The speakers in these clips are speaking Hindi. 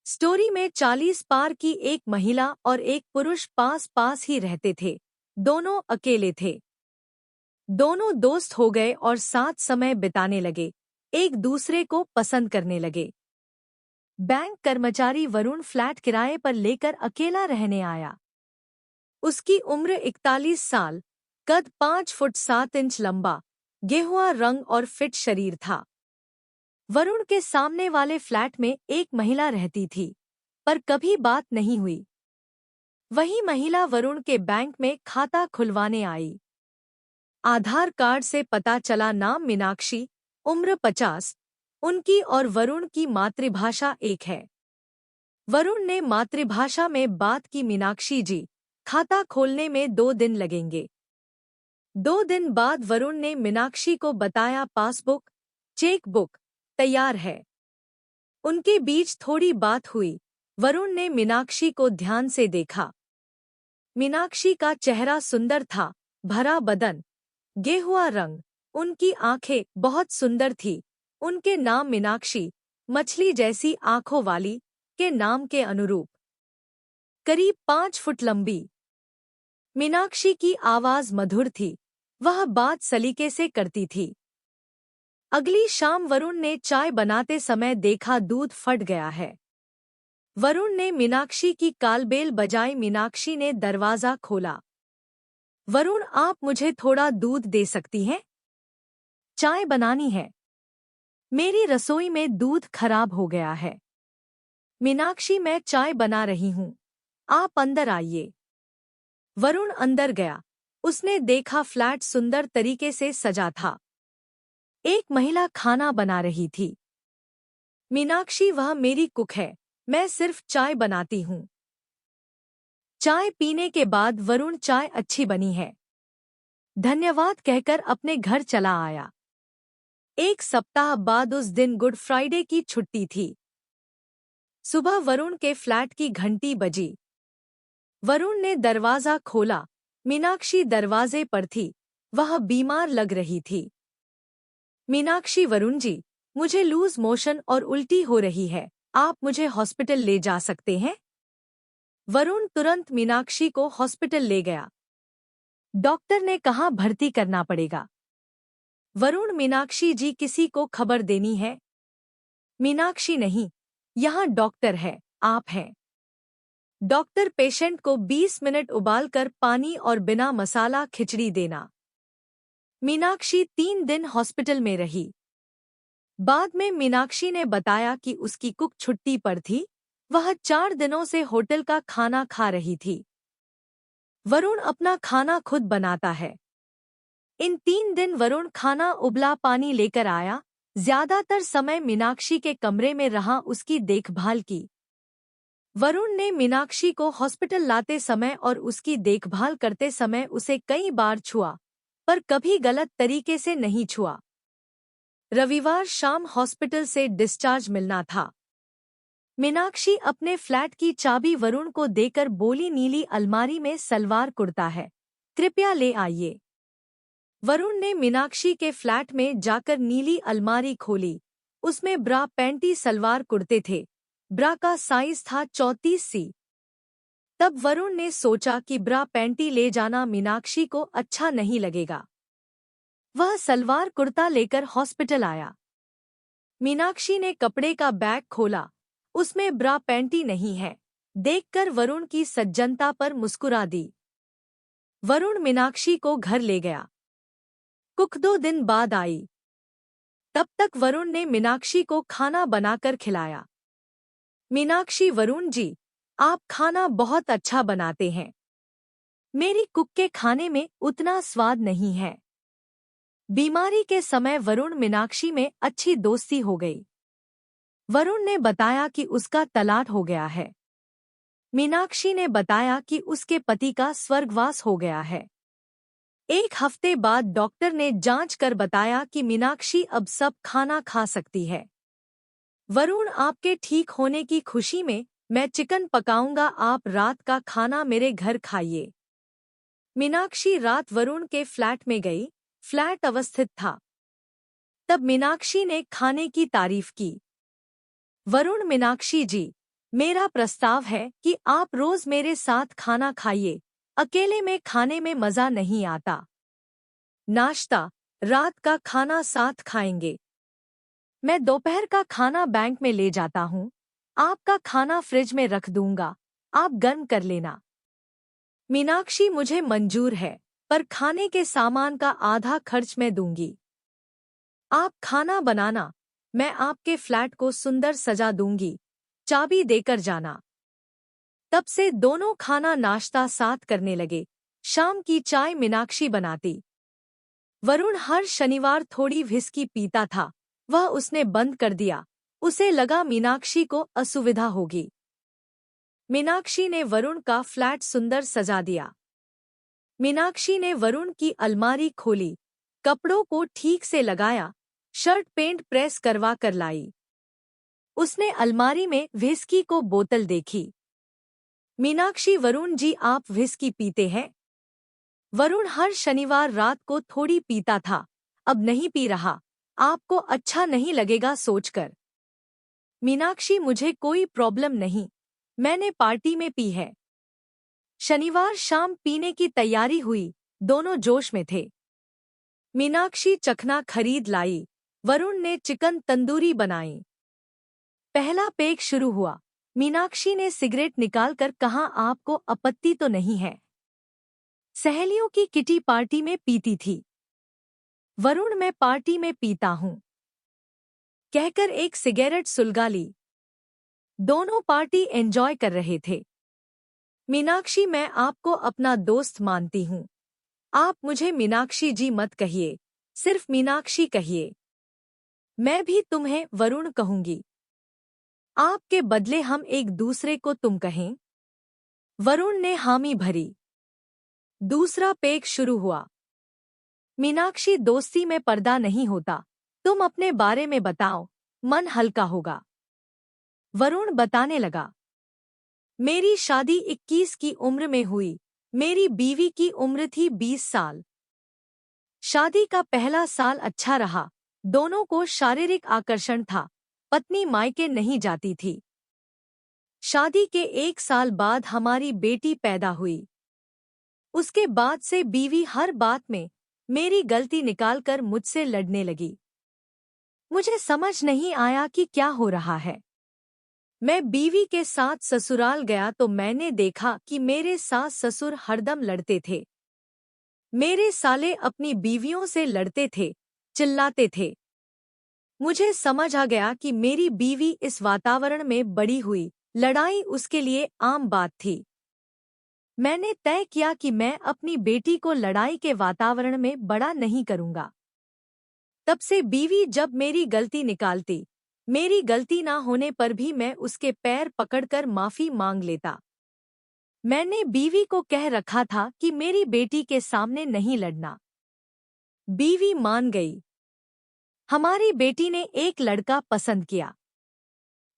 स्टोरी में 40 पार की एक महिला और एक पुरुष पास पास ही रहते थे। दोनों अकेले थे। दोनों दोस्त हो गए और साथ समय बिताने लगे, एक दूसरे को पसंद करने लगे। बैंक कर्मचारी वरुण फ्लैट किराए पर लेकर अकेला रहने आया। उसकी उम्र 41 साल, कद 5 फुट 7 इंच लंबा, गेहुआ रंग और फिट शरीर था। वरुण के सामने वाले फ्लैट में एक महिला रहती थी, पर कभी बात नहीं हुई। वही महिला वरुण के बैंक में खाता खुलवाने आई। आधार कार्ड से पता चला नाम मीनाक्षी, उम्र 50, उनकी और वरुण की मातृभाषा एक है। वरुण ने मातृभाषा में बात की, मीनाक्षी जी, खाता खोलने में 2 दिन लगेंगे। 2 दिन बाद वरुण ने मीनाक्षी को बताया, पासबुक, चेकबुक तैयार है। उनके बीच थोड़ी बात हुई। वरुण ने मीनाक्षी को ध्यान से देखा। मीनाक्षी का चेहरा सुंदर था, भरा बदन, गेहुआ रंग, उनकी आंखें बहुत सुंदर थी। उनके नाम मीनाक्षी, मछली जैसी आंखों वाली, के नाम के अनुरूप। करीब 5 फुट लंबी। मीनाक्षी की आवाज मधुर थी, वह बात सलीके से करती थी। अगली शाम वरुण ने चाय बनाते समय देखा दूध फट गया है। वरुण ने मीनाक्षी की कालबेल बजाई। मीनाक्षी ने दरवाजा खोला। वरुण, आप मुझे थोड़ा दूध दे सकती हैं? चाय बनानी है। मेरी रसोई में दूध खराब हो गया है। मीनाक्षी, मैं चाय बना रही हूँ, आप अंदर आइए। वरुण अंदर गया। उसने देखा फ्लैट सुंदर तरीके से सजा था। एक महिला खाना बना रही थी। मीनाक्षी, वह मेरी कुक है, मैं सिर्फ चाय बनाती हूँ। चाय पीने के बाद वरुण, चाय अच्छी बनी है, धन्यवाद कहकर अपने घर चला आया। एक सप्ताह बाद उस दिन गुड फ्राइडे की छुट्टी थी। सुबह वरुण के फ्लैट की घंटी बजी। वरुण ने दरवाजा खोला। मीनाक्षी दरवाजे पर थी, वह बीमार लग रही थी। मीनाक्षी, वरुण जी, मुझे लूज मोशन और उल्टी हो रही है, आप मुझे हॉस्पिटल ले जा सकते हैं? वरुण तुरंत मीनाक्षी को हॉस्पिटल ले गया। डॉक्टर ने कहा भर्ती करना पड़ेगा। वरुण, मीनाक्षी जी, किसी को खबर देनी है? मीनाक्षी, नहीं, यहाँ डॉक्टर है, आप हैं। डॉक्टर, पेशेंट को 20 मिनट उबालकर पानी और बिना मसाला खिचड़ी देना। मीनाक्षी 3 दिन हॉस्पिटल में रही। बाद में मीनाक्षी ने बताया कि उसकी कुक छुट्टी पर थी, वह 4 दिनों से होटल का खाना खा रही थी। वरुण अपना खाना खुद बनाता है। इन 3 दिन वरुण खाना उबला पानी लेकर आया, ज्यादातर समय मीनाक्षी के कमरे में रहा, उसकी देखभाल की। वरुण ने मीनाक्षी को हॉस्पिटल लाते समय और उसकी देखभाल करते समय उसे कई बार छुआ, पर कभी गलत तरीके से नहीं छुआ। रविवार शाम हॉस्पिटल से डिस्चार्ज मिलना था। मीनाक्षी अपने फ्लैट की चाबी वरुण को देकर बोली, नीली अलमारी में सलवार कुर्ता है, कृपया ले आइए। वरुण ने मीनाक्षी के फ्लैट में जाकर नीली अलमारी खोली। उसमें ब्रा, पैंटी, सलवार कुर्ते थे। ब्रा का साइज था 34 सी। तब वरुण ने सोचा कि ब्रा पैंटी ले जाना मीनाक्षी को अच्छा नहीं लगेगा। वह सलवार कुर्ता लेकर हॉस्पिटल आया। मीनाक्षी ने कपड़े का बैग खोला, उसमें ब्रा पैंटी नहीं है। देखकर वरुण की सज्जनता पर मुस्कुरा दी। वरुण मीनाक्षी को घर ले गया। कुक 2 दिन बाद आई। तब तक वरुण ने मीनाक्षी को खाना बनाकर खिलाया। मीनाक्षी, वरुण जी, आप खाना बहुत अच्छा बनाते हैं, मेरी कुक के खाने में उतना स्वाद नहीं है। बीमारी के समय वरुण मीनाक्षी में अच्छी दोस्ती हो गई। वरुण ने बताया कि उसका तलाक हो गया है। मीनाक्षी ने बताया कि उसके पति का स्वर्गवास हो गया है। 1 हफ्ते बाद डॉक्टर ने जांच कर बताया कि मीनाक्षी अब सब खाना खा सकती है। वरुण, आपके ठीक होने की खुशी में मैं चिकन पकाऊंगा, आप रात का खाना मेरे घर खाइए। मीनाक्षी रात वरुण के फ्लैट में गई। फ्लैट अवस्थित था। तब मीनाक्षी ने खाने की तारीफ की। वरुण, मीनाक्षी जी, मेरा प्रस्ताव है कि आप रोज मेरे साथ खाना खाइए, अकेले में खाने में मजा नहीं आता। नाश्ता, रात का खाना साथ खाएंगे। मैं दोपहर का खाना बैंक में ले जाता हूँ। आपका खाना फ्रिज में रख दूंगा, आप गर्म कर लेना। मीनाक्षी, मुझे मंजूर है, पर खाने के सामान का आधा खर्च मैं दूंगी। आप खाना बनाना, मैं आपके फ्लैट को सुंदर सजा दूंगी, चाबी देकर जाना। तब से दोनों खाना नाश्ता साथ करने लगे। शाम की चाय मीनाक्षी बनाती। वरुण हर शनिवार थोड़ी व्हिस्की पीता था, वह उसने बंद कर दिया। उसे लगा मीनाक्षी को असुविधा होगी। मीनाक्षी ने वरुण का फ्लैट सुंदर सजा दिया। मीनाक्षी ने वरुण की अलमारी खोली, कपड़ों को ठीक से लगाया, शर्ट पेंट प्रेस करवा कर लाई। उसने अलमारी में व्हिस्की को बोतल देखी। मीनाक्षी, वरुण जी, आप व्हिस्की पीते हैं? वरुण हर शनिवार रात को थोड़ी पीता था, अब नहीं पी रहा। आपको अच्छा नहीं लगेगा सोचकर। मीनाक्षी, मुझे कोई प्रॉब्लम नहीं, मैंने पार्टी में पी है। शनिवार शाम पीने की तैयारी हुई, दोनों जोश में थे। मीनाक्षी चखना खरीद लाई, वरुण ने चिकन तंदूरी बनाई। पहला पेग शुरू हुआ। मीनाक्षी ने सिगरेट निकालकर कहा, आपको आपत्ति तो नहीं है? सहेलियों की किटी पार्टी में पीती थी। वरुण, मैं पार्टी में पीता हूँ, कहकर एक सिगरेट सुलगा ली। दोनों पार्टी एंजॉय कर रहे थे। मीनाक्षी, मैं आपको अपना दोस्त मानती हूँ। आप मुझे मीनाक्षी जी मत कहिए, सिर्फ मीनाक्षी कहिए। मैं भी तुम्हें वरुण कहूंगी। आपके बदले हम एक दूसरे को तुम कहें। वरुण ने हामी भरी। दूसरा पेग शुरू हुआ। मीनाक्षी, दोस्ती में पर्दा नहीं होता, तुम अपने बारे में बताओ, मन हल्का होगा। वरुण बताने लगा, मेरी शादी 21 की उम्र में हुई, मेरी बीवी की उम्र थी 20 साल। शादी का पहला साल अच्छा रहा, दोनों को शारीरिक आकर्षण था, पत्नी मायके नहीं जाती थी। शादी के 1 साल बाद हमारी बेटी पैदा हुई। उसके बाद से बीवी हर बात में मेरी गलती निकालकर मुझसे लड़ने लगी। मुझे समझ नहीं आया कि क्या हो रहा है। मैं बीवी के साथ ससुराल गया तो मैंने देखा कि मेरे सास ससुर हरदम लड़ते थे। मेरे साले अपनी बीवियों से लड़ते थे, चिल्लाते थे। मुझे समझ आ गया कि मेरी बीवी इस वातावरण में बड़ी हुई, लड़ाई उसके लिए आम बात थी। मैंने तय किया कि मैं अपनी बेटी को लड़ाई के वातावरण में बड़ा नहीं करूंगा। तब से बीवी जब मेरी गलती निकालती, मेरी गलती ना होने पर भी मैं उसके पैर पकड़कर माफी मांग लेता। मैंने बीवी को कह रखा था कि मेरी बेटी के सामने नहीं लड़ना। बीवी मान गई। हमारी बेटी ने एक लड़का पसंद किया।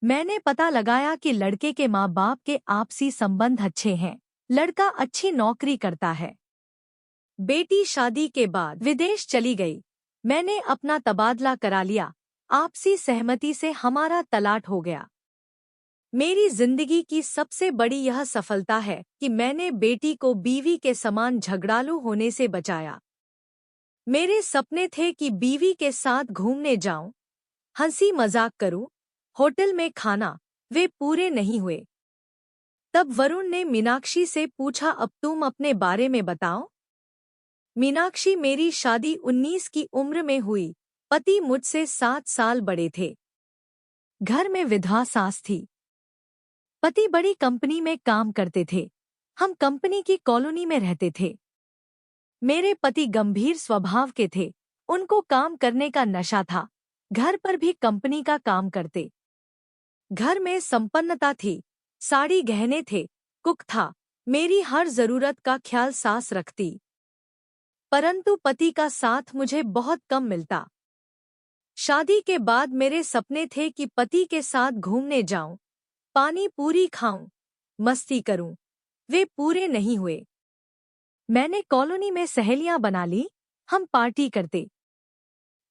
मैंने पता लगाया कि लड़के के माँ बाप के आपसी संबंध अच्छे हैं, लड़का अच्छी नौकरी करता है। बेटी शादी के बाद विदेश चली गई। मैंने अपना तबादला करा लिया, आपसी सहमति से हमारा तलाक हो गया। मेरी जिंदगी की सबसे बड़ी यह सफलता है कि मैंने बेटी को बीवी के समान झगड़ालू होने से बचाया। मेरे सपने थे कि बीवी के साथ घूमने जाऊं, हंसी मजाक करूं, होटल में खाना, वे पूरे नहीं हुए। तब वरुण ने मीनाक्षी से पूछा, अब तुम अपने बारे में बताओ। मीनाक्षी, मेरी शादी 19 की उम्र में हुई, पति मुझसे 7 साल बड़े थे। घर में विधवा सास थी। पति बड़ी कंपनी में काम करते थे, हम कंपनी की कॉलोनी में रहते थे। मेरे पति गंभीर स्वभाव के थे, उनको काम करने का नशा था, घर पर भी कंपनी का काम करते। घर में संपन्नता थी, साड़ी गहने थे, कुक था, मेरी हर जरूरत का ख्याल सास रखती। परंतु पति का साथ मुझे बहुत कम मिलता। शादी के बाद मेरे सपने थे कि पति के साथ घूमने जाऊं, पानी पूरी खाऊं, मस्ती करूं, वे पूरे नहीं हुए। मैंने कॉलोनी में सहेलियां बना ली, हम पार्टी करते।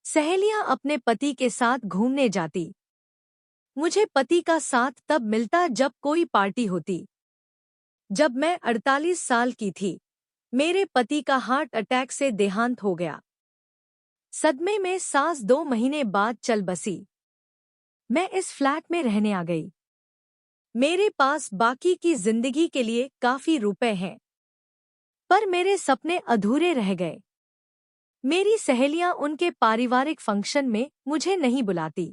सहेलियां अपने पति के साथ घूमने जाती। मुझे पति का साथ तब मिलता जब कोई पार्टी होती। जब मैं 48 साल की थी, मेरे पति का हार्ट अटैक से देहांत हो गया। सदमे में सास 2 महीने बाद चल बसी। मैं इस फ्लैट में रहने आ गई। मेरे पास बाकी की जिंदगी के लिए काफी रुपए हैं, पर मेरे सपने अधूरे रह गए। मेरी सहेलियां उनके पारिवारिक फंक्शन में मुझे नहीं बुलाती।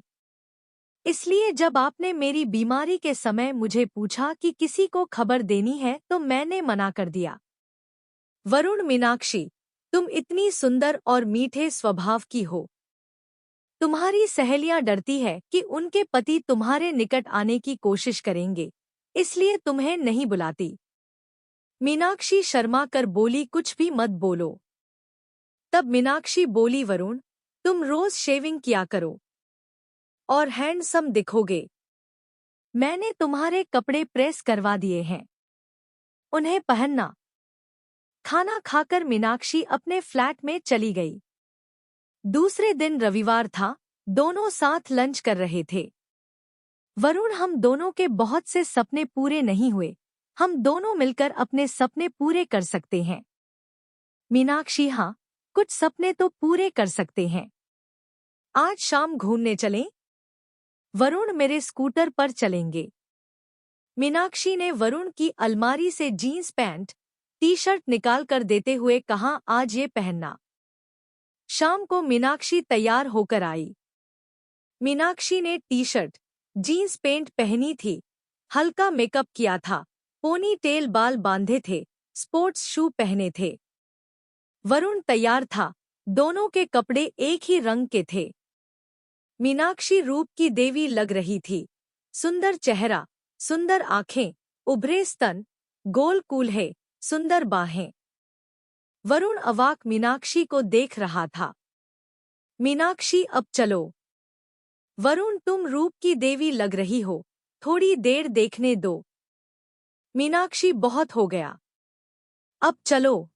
इसलिए जब आपने मेरी बीमारी के समय मुझे पूछा कि किसी को खबर देनी है तो मैंने मना कर दिया। वरुण, मीनाक्षी, तुम इतनी सुंदर और मीठे स्वभाव की हो। तुम्हारी सहेलियां डरती है कि उनके पति तुम्हारे निकट आने की कोशिश करेंगे, इसलिए तुम्हें नहीं बुलाती। मीनाक्षी शर्मा कर बोली, कुछ भी मत बोलो। तब मीनाक्षी बोली, वरुण, तुम रोज शेविंग किया करो और हैंडसम दिखोगे। मैंने तुम्हारे कपड़े प्रेस करवा दिए हैं, उन्हें पहनना। खाना खाकर मीनाक्षी अपने फ्लैट में चली गई। दूसरे दिन रविवार था, दोनों साथ लंच कर रहे थे। वरुण, हम दोनों के बहुत से सपने पूरे नहीं हुए, हम दोनों मिलकर अपने सपने पूरे कर सकते हैं। मीनाक्षी, हाँ, कुछ सपने तो पूरे कर सकते हैं। आज शाम घूमने चलें? वरुण, मेरे स्कूटर पर चलेंगे। मीनाक्षी ने वरुण की अलमारी से जीन्स पैंट, टी शर्ट निकाल कर देते हुए कहा, आज ये पहनना। शाम को मीनाक्षी तैयार होकर आई। मीनाक्षी ने टी शर्ट, जीन्स पैंट पहनी थी, हल्का मेकअप किया था, पोनी टेल बाल बांधे थे, स्पोर्ट्स शू पहने थे। वरुण तैयार था, दोनों के कपड़े एक ही रंग के थे। मीनाक्षी रूप की देवी लग रही थी। सुंदर चेहरा, सुंदर आंखें, उभरे स्तन, गोल कूल्हे, सुंदर बाहें। वरुण अवाक मीनाक्षी को देख रहा था। मीनाक्षी, अब चलो। वरुण, तुम रूप की देवी लग रही हो, थोड़ी देर देखने दो। मीनाक्षी, बहुत हो गया, अब चलो।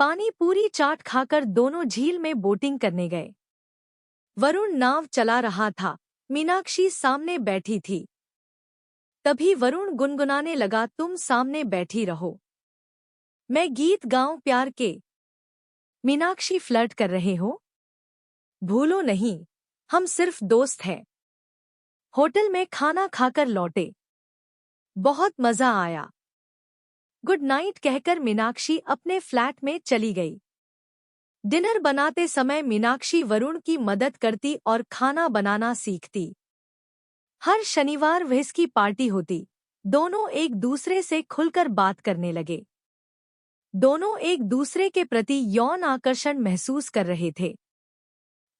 पानी पूरी चाट खाकर दोनों झील में बोटिंग करने गए। वरुण नाव चला रहा था, मीनाक्षी सामने बैठी थी। तभी वरुण गुनगुनाने लगा, तुम सामने बैठी रहो, मैं गीत गाऊं प्यार के। मीनाक्षी, फ्लर्ट कर रहे हो? भूलो नहीं, हम सिर्फ दोस्त हैं। होटल में खाना खाकर लौटे, बहुत मजा आया। गुड नाइट कहकर मीनाक्षी अपने फ्लैट में चली गई। डिनर बनाते समय मीनाक्षी वरुण की मदद करती और खाना बनाना सीखती। हर शनिवार व्हिस्की पार्टी होती। दोनों एक दूसरे से खुलकर बात करने लगे। दोनों एक दूसरे के प्रति यौन आकर्षण महसूस कर रहे थे,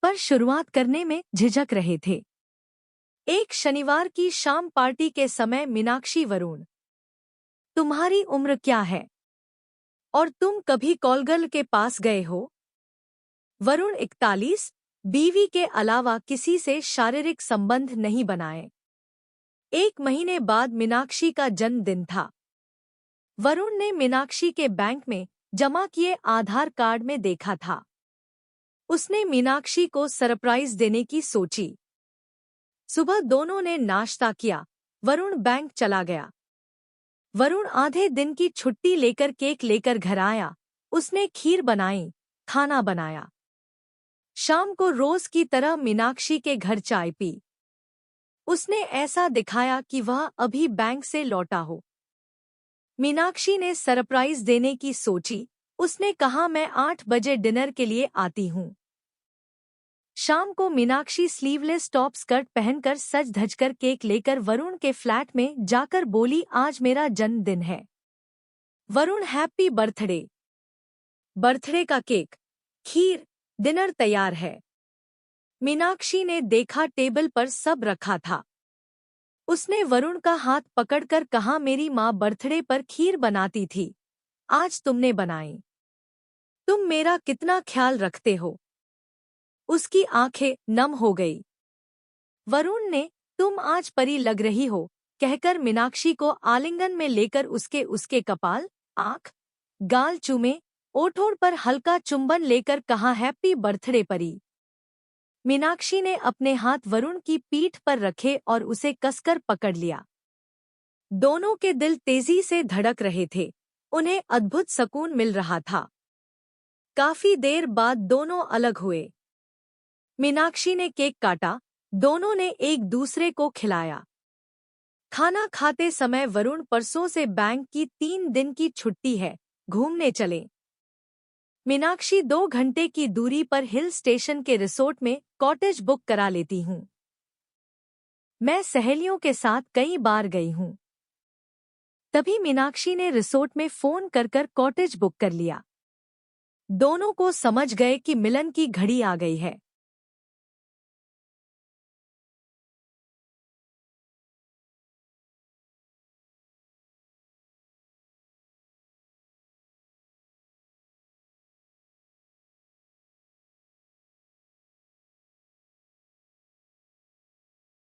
पर शुरुआत करने में झिझक रहे थे। एक शनिवार की शाम पार्टी के समय मीनाक्षी, वरुण, तुम्हारी उम्र क्या है और तुम कभी कॉलगर्ल के पास गए हो? वरुण, 41, बीवी के अलावा किसी से शारीरिक संबंध नहीं बनाए। 1 महीने बाद मीनाक्षी का जन्मदिन था। वरुण ने मीनाक्षी के बैंक में जमा किए आधार कार्ड में देखा था। उसने मीनाक्षी को सरप्राइज देने की सोची। सुबह दोनों ने नाश्ता किया। वरुण बैंक चला गया। वरुण आधे दिन की छुट्टी लेकर केक लेकर घर आया। उसने खीर बनाई, खाना बनाया। शाम को रोज की तरह मीनाक्षी के घर चाय पी। उसने ऐसा दिखाया कि वह अभी बैंक से लौटा हो। मीनाक्षी ने सरप्राइज देने की सोची। उसने कहा, मैं 8 बजे डिनर के लिए आती हूँ। शाम को मीनाक्षी स्लीवलेस टॉप स्कर्ट पहनकर सज धजकर केक लेकर वरुण के फ्लैट में जाकर बोली, आज मेरा जन्मदिन है। Varun, happy birthday. बर्थडे का केक, खीर, डिनर तैयार है। मीनाक्षी ने देखा टेबल पर सब रखा था। उसने वरुण का हाथ पकड़कर कहा, मेरी माँ बर्थडे पर खीर बनाती थी, आज तुमने बनाई। तुम मेरा कितना ख्याल रखते हो। उसकी आंखें नम हो गई। वरुण ने, तुम आज परी लग रही हो, कहकर मीनाक्षी को आलिंगन में लेकर उसके कपाल, आंख, गाल चूमे, ओठों पर हल्का चुंबन लेकर कहा, हैप्पी बर्थडे परी। मीनाक्षी ने अपने हाथ वरुण की पीठ पर रखे और उसे कसकर पकड़ लिया। दोनों के दिल तेजी से धड़क रहे थे। उन्हें अद्भुत सुकून मिल रहा था। काफी देर बाद दोनों अलग हुए। मीनाक्षी ने केक काटा। दोनों ने एक दूसरे को खिलाया। खाना खाते समय वरुण, परसों से बैंक की 3 दिन की छुट्टी है, घूमने चले। मीनाक्षी 2 घंटे की दूरी पर हिल स्टेशन के रिसोर्ट में कॉटेज बुक करा लेती हूँ। मैं सहेलियों के साथ कई बार गई हूँ। तभी मीनाक्षी ने रिसोर्ट में फोन कर कॉटेज बुक कर लिया। दोनों को समझ गए कि मिलन की घड़ी आ गई है।